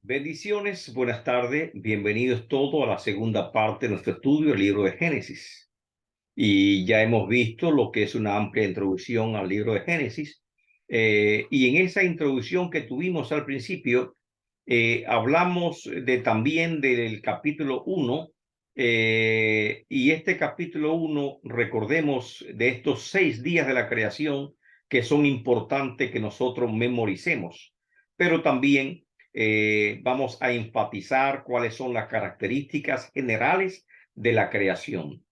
Bendiciones, buenas tardes, bienvenidos todos a la segunda parte de nuestro estudio del libro de Génesis. Y ya hemos visto lo que es una amplia introducción al libro de Génesis. Y en esa introducción que tuvimos al principio, hablamos también del capítulo 1. Y este capítulo 1, recordemos de estos 6 días de la creación que son importantes que nosotros memoricemos, pero también vamos a enfatizar cuáles son las características generales de la creación.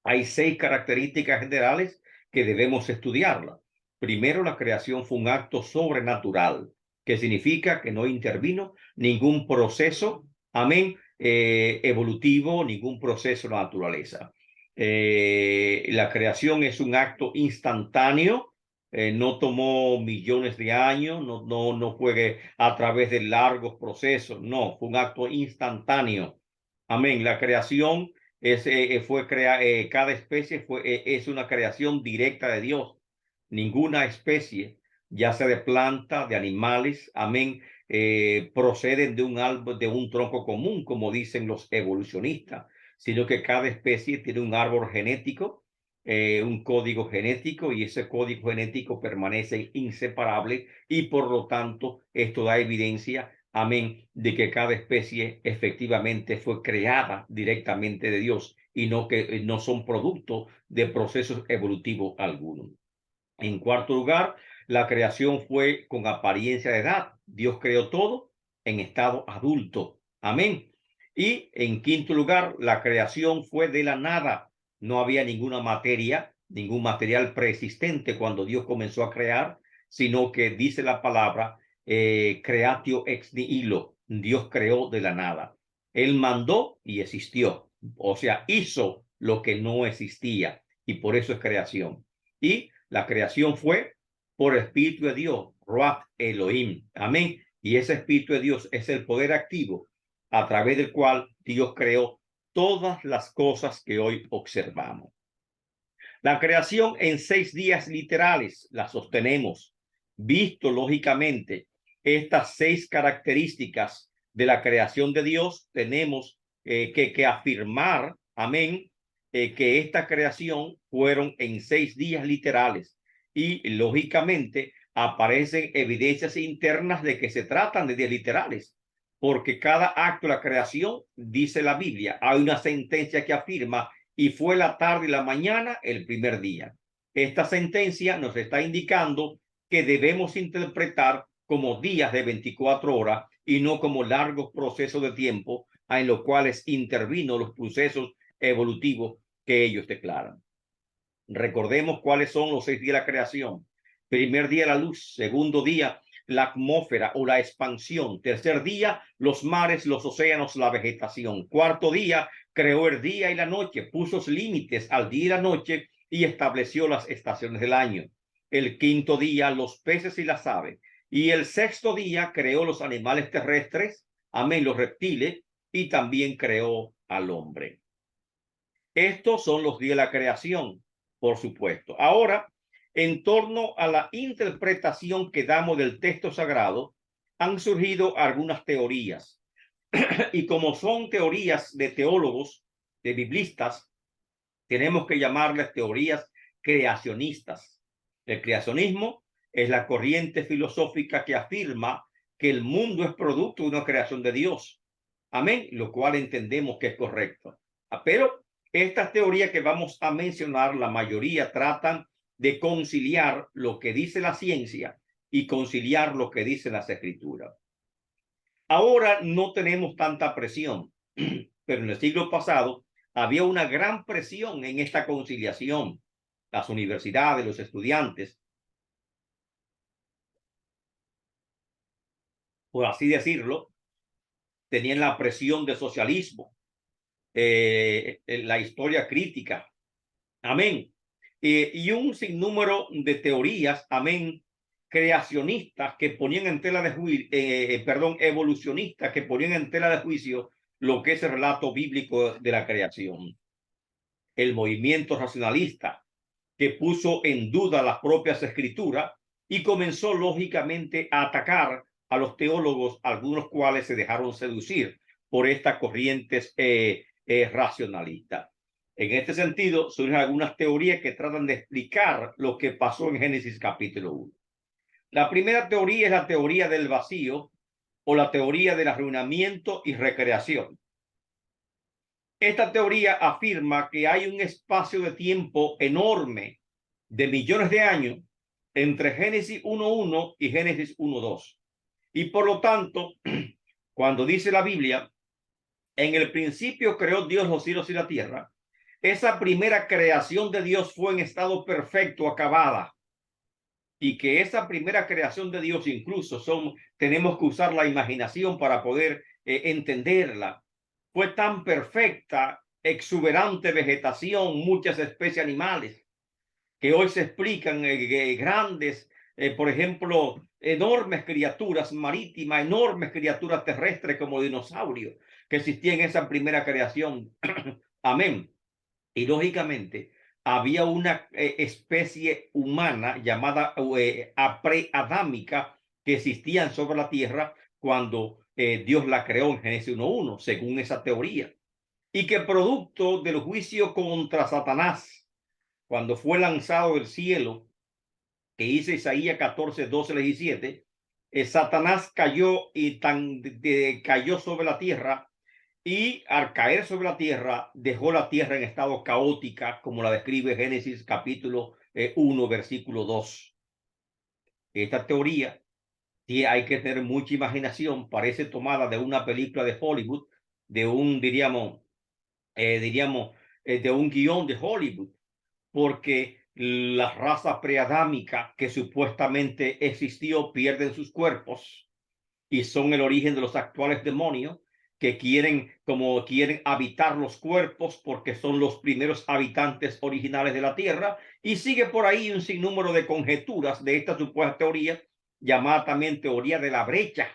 Hay 6 características generales que debemos estudiarla. Primero, la creación fue un acto sobrenatural, que significa que no intervino ningún proceso, amén, evolutivo, ningún proceso de la naturaleza. La creación es un acto instantáneo, no tomó millones de años, no fue a través de largos procesos, no, fue un acto instantáneo. Amén. La creación cada especie es una creación directa de Dios. Ninguna especie, ya sea de planta, de animales, amén, proceden de un árbol, de un tronco común, como dicen los evolucionistas, sino que cada especie tiene un árbol genético, un código genético, y ese código genético permanece inseparable, y por lo tanto esto da evidencia, amén, de que cada especie efectivamente fue creada directamente de Dios y no que no son producto de procesos evolutivos algunos. En cuarto lugar, la creación fue con apariencia de edad. Dios creó todo en estado adulto. Amén. Y en quinto lugar, la creación fue de la nada. No había ninguna materia, ningún material preexistente cuando Dios comenzó a crear, sino que dice la palabra creatio ex nihilo. Dios creó de la nada. Él mandó y existió. O sea, hizo lo que no existía, y por eso es creación. Y la creación fue por el Espíritu de Dios, Ruach Elohim. Amén. Y ese Espíritu de Dios es el poder activo a través del cual Dios creó todas las cosas que hoy observamos. La creación en 6 días literales la sostenemos, visto lógicamente estas 6 características de la creación de Dios. Tenemos que afirmar, amén, que esta creación fueron en 6 días literales, y lógicamente aparecen evidencias internas de que se tratan de días literales, porque cada acto de la creación, dice la Biblia, hay una sentencia que afirma: y fue la tarde y la mañana el primer día. Esta sentencia nos está indicando que debemos interpretar como días de 24 horas y no como largos procesos de tiempo en los cuales intervino los procesos evolutivos que ellos declaran. Recordemos cuáles son los 6 días de la creación. Primer día, la luz. Segundo día, la atmósfera o la expansión. Tercer día, los mares, los océanos, la vegetación. Cuarto día, creó el día y la noche, puso límites al día y la noche y estableció las estaciones del año. El quinto día, los peces y las aves. Y el sexto día, creó los animales terrestres, amén, los reptiles, y también creó al hombre. Estos son los días de la creación, por supuesto. Ahora, en torno a la interpretación que damos del texto sagrado, han surgido algunas teorías. Y como son teorías de teólogos, de biblistas, tenemos que llamarles teorías creacionistas. El creacionismo es la corriente filosófica que afirma que el mundo es producto de una creación de Dios. Amén, lo cual entendemos que es correcto. Pero estas teorías que vamos a mencionar, la mayoría tratan de conciliar lo que dice la ciencia y conciliar lo que dicen las escrituras. Ahora no tenemos tanta presión, pero en el siglo pasado había una gran presión en esta conciliación. Las universidades, los estudiantes, por así decirlo, tenían la presión del socialismo, la historia crítica, amén, y un sinnúmero de teorías, amén, creacionistas que ponían en tela de juicio, evolucionistas que ponían en tela de juicio lo que es el relato bíblico de la creación. El movimiento racionalista, que puso en duda las propias escrituras y comenzó lógicamente a atacar a los teólogos, algunos cuales se dejaron seducir por estas corrientes racionalistas. En este sentido, surgen algunas teorías que tratan de explicar lo que pasó en Génesis capítulo 1. La primera teoría es la teoría del vacío o la teoría del arruinamiento y recreación. Esta teoría afirma que hay un espacio de tiempo enorme de millones de años entre Génesis 1.1 y Génesis 1.2. Y por lo tanto, cuando dice la Biblia, en el principio creó Dios los cielos y la tierra, esa primera creación de Dios fue en estado perfecto, acabada. Y que esa primera creación de Dios incluso tenemos que usar la imaginación para poder entenderla. Fue tan perfecta, exuberante vegetación, muchas especies animales, que hoy se explican grandes, por ejemplo, enormes criaturas marítimas, enormes criaturas terrestres como dinosaurios que existían en esa primera creación. Amén. Y lógicamente había una especie humana llamada preadámica que existían sobre la tierra cuando Dios la creó en Génesis 1.1, según esa teoría, y que producto del juicio contra Satanás, cuando fue lanzado del cielo, que dice Isaías 14:12-17, Satanás cayó y cayó sobre la tierra, y al caer sobre la tierra dejó la tierra en estado caótica, como la describe Génesis capítulo 1 versículo 2. Esta teoría hay que tener mucha imaginación, parece tomada de una película de Hollywood, de un de un guión de Hollywood, porque la raza preadámica que supuestamente existió pierden sus cuerpos y son el origen de los actuales demonios que quieren habitar los cuerpos porque son los primeros habitantes originales de la tierra, y sigue por ahí un sinnúmero de conjeturas de esta supuesta teoría, llamada también teoría de la brecha,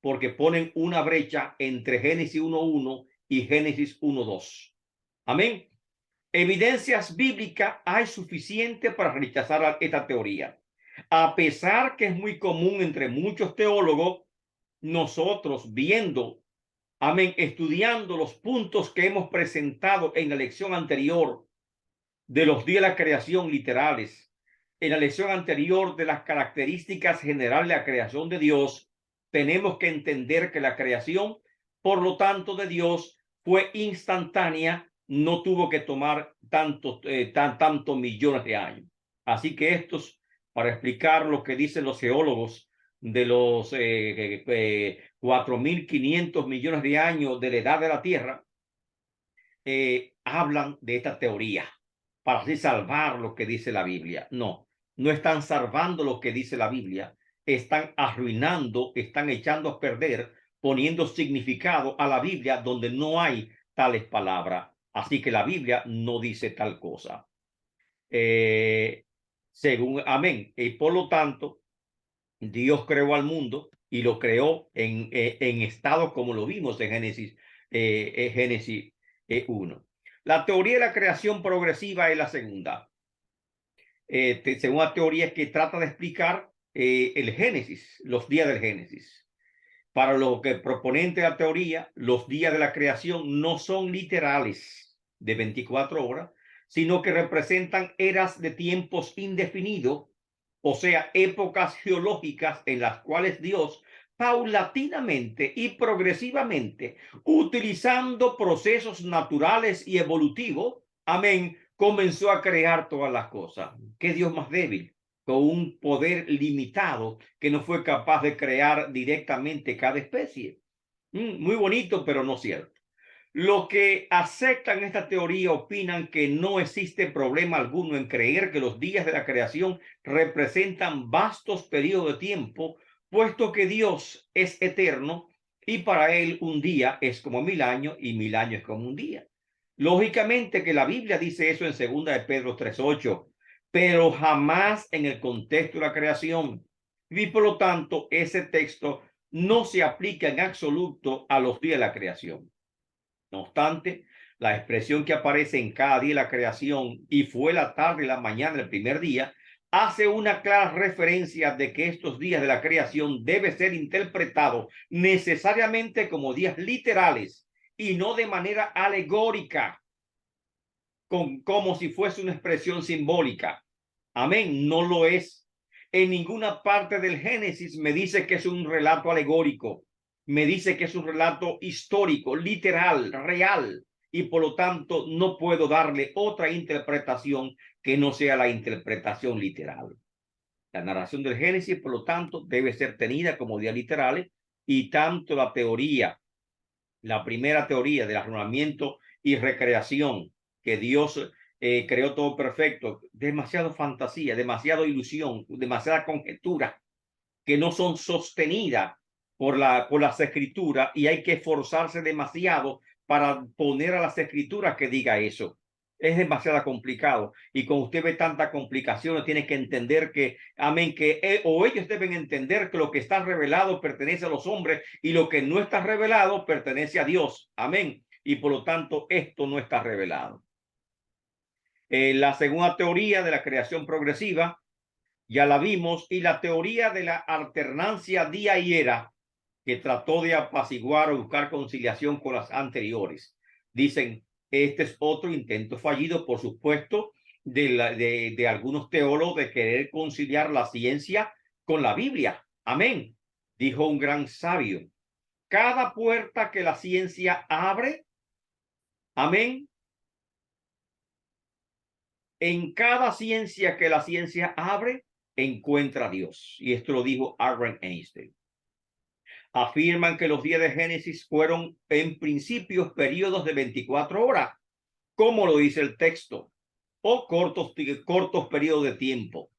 porque ponen una brecha entre Génesis 1.1 y Génesis 1.2. Amén. Evidencias bíblicas hay suficiente para rechazar esta teoría. A pesar que es muy común entre muchos teólogos, nosotros viendo, amén, estudiando los puntos que hemos presentado en la lección anterior de los días de la creación literales, en la lección anterior de las características generales de la creación de Dios, tenemos que entender que la creación, por lo tanto, de Dios fue instantánea, no tuvo que tomar tantos millones de años. Así que para explicar lo que dicen los geólogos de los 4.500 millones de años de la edad de la Tierra, hablan de esta teoría para así salvar lo que dice la Biblia. No, no están salvando lo que dice la Biblia, están arruinando, están echando a perder, poniendo significado a la Biblia donde no hay tales palabras. Así que la Biblia no dice tal cosa. Amén. Y por lo tanto, Dios creó al mundo y lo creó en estado como lo vimos en Génesis 1. La teoría de la creación progresiva es la segunda. Segunda teoría que trata de explicar el Génesis, los días del Génesis. Para los que proponentes de la teoría, los días de la creación no son literales de 24 horas, sino que representan eras de tiempos indefinidos, o sea, épocas geológicas en las cuales Dios paulatinamente y progresivamente, utilizando procesos naturales y evolutivos, amén, comenzó a crear todas las cosas. ¿Qué Dios más débil? Con un poder limitado que no fue capaz de crear directamente cada especie. Muy bonito, pero no cierto. Los que aceptan esta teoría opinan que no existe problema alguno en creer que los días de la creación representan vastos periodos de tiempo, puesto que Dios es eterno y para él un día es como 1000 años y 1000 años es como un día. Lógicamente que la Biblia dice eso en 2 de Pedro 3:8, pero jamás en el contexto de la creación. Y por lo tanto, ese texto no se aplica en absoluto a los días de la creación. No obstante, la expresión que aparece en cada día de la creación y fue la tarde y la mañana del primer día hace una clara referencia de que estos días de la creación debe ser interpretado necesariamente como días literales y no de manera alegórica, como si fuese una expresión simbólica. Amén, no lo es. En ninguna parte del Génesis me dice que es un relato alegórico, me dice que es un relato histórico, literal, real, y por lo tanto no puedo darle otra interpretación que no sea la interpretación literal. La narración del Génesis, por lo tanto, debe ser tenida como días literales, y tanto la teoría, la primera teoría del arruinamiento y recreación, que Dios creó todo perfecto, demasiado fantasía, demasiado ilusión, demasiada conjetura, que no son sostenidas por las escrituras, y hay que esforzarse demasiado para poner a las escrituras que diga eso. Es demasiado complicado, y cuando usted ve tantas complicaciones, tiene que entender que, amén, que o ellos deben entender que lo que está revelado pertenece a los hombres y lo que no está revelado pertenece a Dios, amén, y por lo tanto esto no está revelado. La segunda teoría de la creación progresiva ya la vimos, y la teoría de la alternancia día y era, que trató de apaciguar o buscar conciliación con las anteriores. Dicen, este es otro intento fallido, por supuesto, de algunos teólogos de querer conciliar la ciencia con la Biblia. Amén. Dijo un gran sabio, cada puerta que la ciencia abre, amén, en cada ciencia que la ciencia abre, encuentra a Dios. Y esto lo dijo Albert Einstein. Afirman que los días de Génesis fueron en principio periodos de 24 horas, como lo dice el texto, o cortos periodos de tiempo,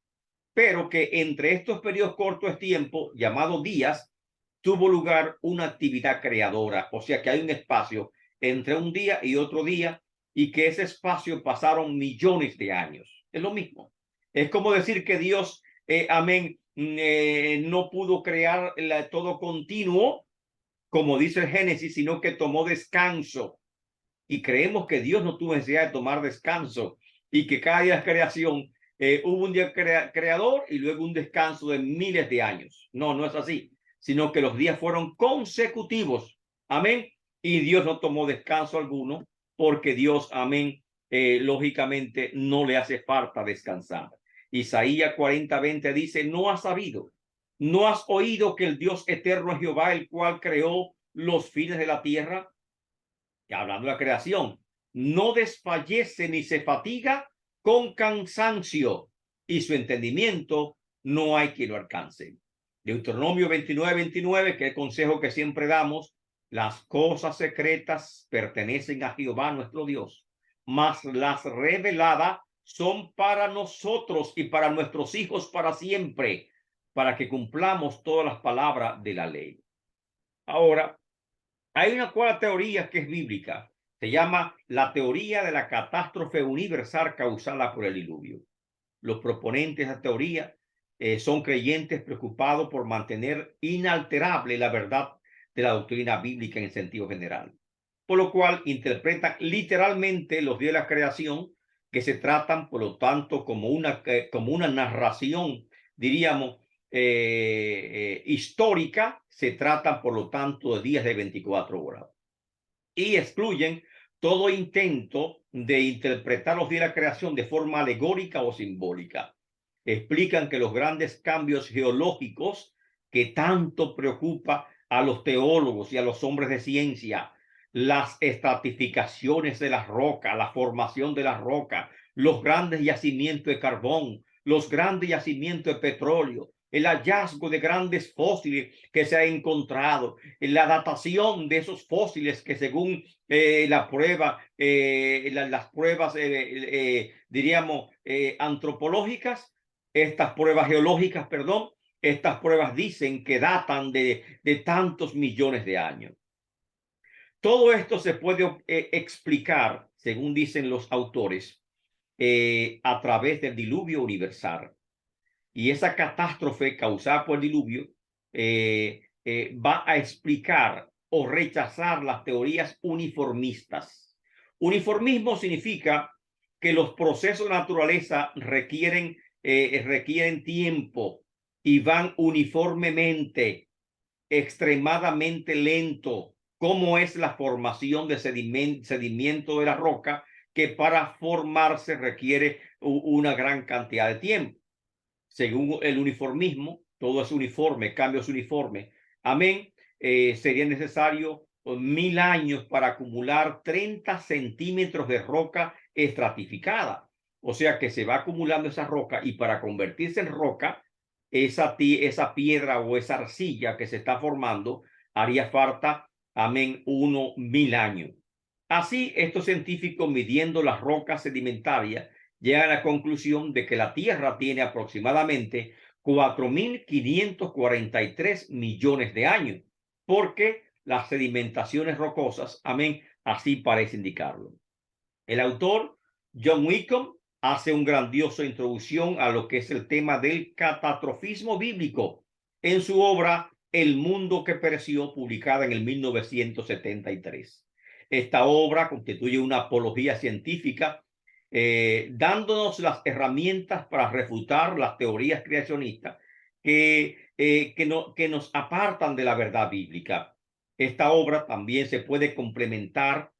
pero que entre estos periodos cortos de tiempo, llamados días, tuvo lugar una actividad creadora, o sea que hay un espacio entre un día y otro día, y que ese espacio pasaron millones de años. Es lo mismo. Es como decir que Dios, amén, no pudo crear todo continuo, como dice el Génesis, sino que tomó descanso. Y creemos que Dios no tuvo necesidad de tomar descanso, y que cada día de creación hubo un día creador y luego un descanso de miles de años. No, no es así, sino que los días fueron consecutivos. Amén. Y Dios no tomó descanso alguno, porque Dios, amén, lógicamente no le hace falta descansar. Isaías 40:20 dice, no has sabido, no has oído que el Dios eterno es Jehová, el cual creó los fines de la tierra. Y hablando de la creación, no desfallece ni se fatiga con cansancio, y su entendimiento no hay quien lo alcance. Deuteronomio 29:29, que es el consejo que siempre damos, las cosas secretas pertenecen a Jehová nuestro Dios, mas las reveladas son para nosotros y para nuestros hijos para siempre, para que cumplamos todas las palabras de la ley. Ahora, hay una cuarta teoría que es bíblica. Se llama la teoría de la catástrofe universal causada por el diluvio. Los proponentes de esta teoría son creyentes preocupados por mantener inalterable la verdad de la doctrina bíblica en el sentido general, por lo cual interpretan literalmente los días de la creación, que se tratan, por lo tanto, como una narración, diríamos, histórica. Se tratan, por lo tanto, de días de 24 horas, y excluyen todo intento de interpretar los días de la creación de forma alegórica o simbólica. Explican que los grandes cambios geológicos que tanto preocupa a los teólogos y a los hombres de ciencia, las estratificaciones de las rocas, la formación de las rocas, los grandes yacimientos de carbón, los grandes yacimientos de petróleo, el hallazgo de grandes fósiles que se ha encontrado, la datación de esos fósiles que según las pruebas, diríamos, antropológicas, estas pruebas geológicas, perdón, estas pruebas dicen que datan de tantos millones de años. Todo esto se puede explicar, según dicen los autores, a través del diluvio universal. Y esa catástrofe causada por el diluvio va a explicar o rechazar las teorías uniformistas. Uniformismo significa que los procesos de naturaleza requieren requieren tiempo y van uniformemente, extremadamente lento, como es la formación de sedimento de la roca, que para formarse requiere una gran cantidad de tiempo. Según el uniformismo, todo es uniforme, cambio es uniforme. Amén. Sería necesario 1000 años para acumular 30 centímetros de roca estratificada. O sea que se va acumulando esa roca y para convertirse en roca, esa piedra o esa arcilla que se está formando haría falta, amén, 1000 años. Así, estos científicos midiendo las rocas sedimentarias llegan a la conclusión de que la Tierra tiene aproximadamente 4.543 millones de años, porque las sedimentaciones rocosas, amén, así parece indicarlo. El autor, John Wickham, hace una grandiosa introducción a lo que es el tema del catastrofismo bíblico en su obra El mundo que pereció, publicada en el 1973. Esta obra constituye una apología científica, dándonos las herramientas para refutar las teorías creacionistas que nos apartan de la verdad bíblica. Esta obra también se puede complementar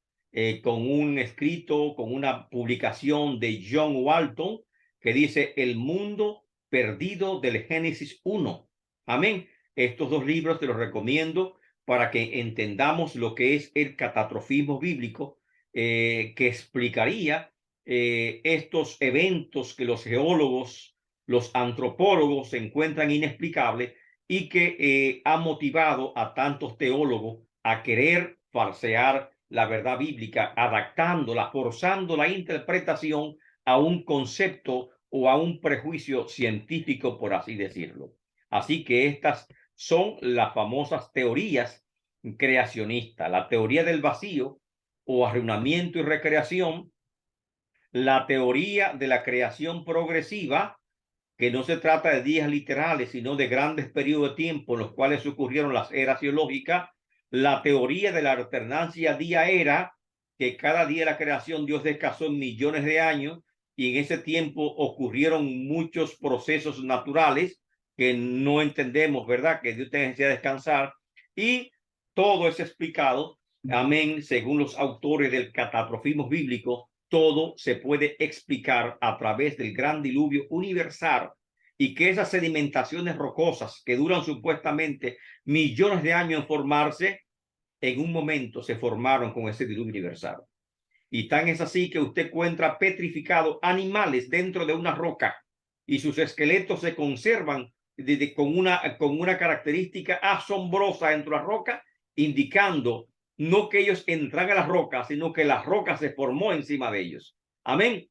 con un escrito, con una publicación de John Walton, que dice El mundo perdido del Génesis 1. Amén. Estos dos libros te los recomiendo para que entendamos lo que es el catastrofismo bíblico, que explicaría estos eventos que los geólogos, los antropólogos encuentran inexplicables y que ha motivado a tantos teólogos a querer falsear la verdad bíblica, adaptándola, forzando la interpretación a un concepto o a un prejuicio científico, por así decirlo. Así que estas son las famosas teorías creacionistas: la teoría del vacío o arruinamiento y recreación, la teoría de la creación progresiva, que no se trata de días literales, sino de grandes periodos de tiempo en los cuales ocurrieron las eras geológicas, la teoría de la alternancia día-era, que cada día de la creación Dios descansó en millones de años y en ese tiempo ocurrieron muchos procesos naturales que no entendemos, ¿verdad? Que Dios tenga que descansar, y todo es explicado, amén, según los autores del catastrofismo bíblico. Todo se puede explicar a través del gran diluvio universal, y que esas sedimentaciones rocosas que duran supuestamente millones de años en formarse, en un momento se formaron con ese diluvio universal. Y tan es así que usted encuentra petrificados animales dentro de una roca y sus esqueletos se conservan con una característica asombrosa dentro de la roca, indicando no que ellos entran a la roca, sino que la roca se formó encima de ellos. Amén.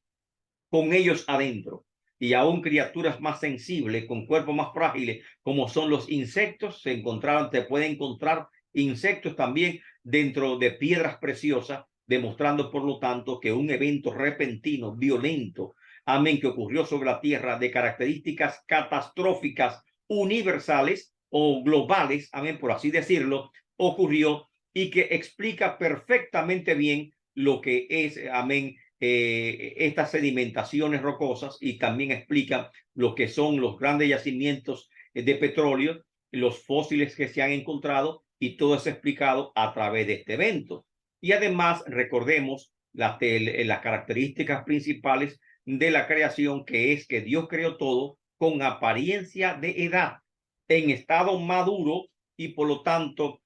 Con ellos adentro. Y aún criaturas más sensibles, con cuerpos más frágiles, como son los insectos, se pueden encontrar insectos también dentro de piedras preciosas, demostrando por lo tanto que un evento repentino, violento, amén, que ocurrió sobre la tierra de características catastróficas universales o globales, amén, por así decirlo, ocurrió, y que explica perfectamente bien lo que es, amén, estas sedimentaciones rocosas, y también explica lo que son los grandes yacimientos de petróleo, los fósiles que se han encontrado, y todo es explicado a través de este evento. Y además recordemos las características principales de la creación, que es que Dios creó todo con apariencia de edad, en estado maduro, y por lo tanto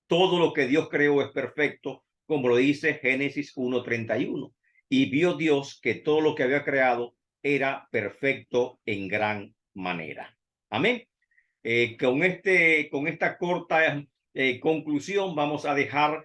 todo lo que Dios creó es perfecto, como lo dice Génesis 1:31. Y vio Dios que todo lo que había creado era perfecto en gran manera. Amén. Con esta corta conclusión vamos a dejar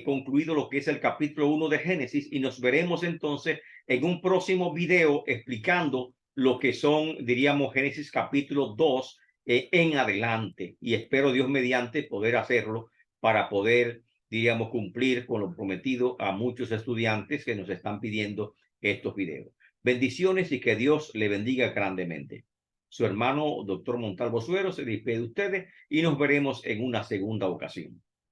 concluido lo que es el capítulo 1 de Génesis, y nos veremos entonces en un próximo video explicando lo que son, diríamos, Génesis capítulo 2 en adelante, y espero Dios mediante poder hacerlo para poder, diríamos, cumplir con lo prometido a muchos estudiantes que nos están pidiendo estos videos. Bendiciones y que Dios le bendiga grandemente. Su hermano, doctor Montalvo Suero, se despide de ustedes y nos veremos en una segunda ocasión.